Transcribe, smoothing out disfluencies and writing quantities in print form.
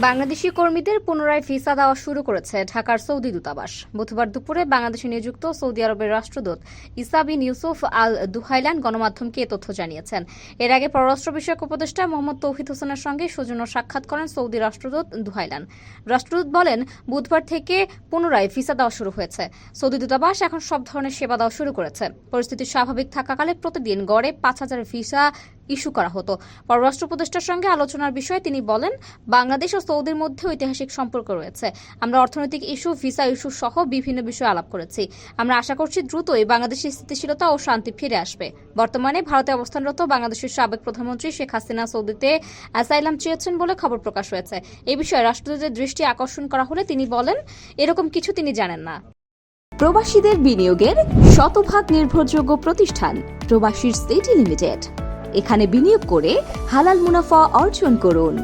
বাংলাদেশি কর্মীদের পুনরায় ভিসা দেওয়া শুরু করেছে ঢাকার সৌদি দূতাবাস। বুধবার দুপুরে বাংলাদেশে নিযুক্ত সৌদি আরবের রাষ্ট্রদূত ইসা বিন ইউসুফ আল দুহাইলান গণমাধ্যমকে এ তথ্য জানিয়েছেন। এর আগে পররাষ্ট্র বিষয়ক উপদেষ্টা মোহাম্মদ তৌহিদ হোসেনের সঙ্গে সৌজন্য সাক্ষাৎ করেন সৌদি রাষ্ট্রদূত দুহাইলান। রাষ্ট্রদূত বলেন, বুধবার থেকে পুনরায় ভিসা দেওয়া শুরু হয়েছে। সৌদি দূতাবাস এখন সব ধরনের সেবা দেওয়া শুরু করেছে। পরিস্থিতি স্বাভাবিক থাকাকালে প্রতিদিন গড়ে ৫,০০০ ভিসা ইস্যু করা হতো। পররাষ্ট্র উপদেষ্টার সঙ্গে আলোচনার বিষয়ে তিনি বলেন, বাংলাদেশ ও সৌদির মধ্যে ঐতিহাসিক সম্পর্ক রয়েছে। আমরা অর্থনৈতিক ইস্যু, ভিসা ইস্যু সহ বিভিন্ন বিষয়ে আলাপ করেছি। আমরা আশা করছি দ্রুতই বাংলাদেশের স্থিতিশীলতা ও শান্তি ফিরে আসবে। বর্তমানে ভারতে অবস্থানরত বাংলাদেশের সাবেক প্রধানমন্ত্রী শেখ হাসিনা সৌদিতে অ্যাসাইলাম চেয়েছেন বলে খবর প্রকাশ হয়েছে। এই বিষয়ে রাষ্ট্রদূতের দৃষ্টি আকর্ষণ করা হলে তিনি বলেন, এরকম কিছু তিনি জানেন না। প্রবাসীদের বিনিয়োগের শতভাগ নির্ভরযোগ্য প্রতিষ্ঠান প্রবাসীর সিটি লিমিটেড। এখানে বিনিয়োগ করে হালাল মুনাফা অর্জন করুন।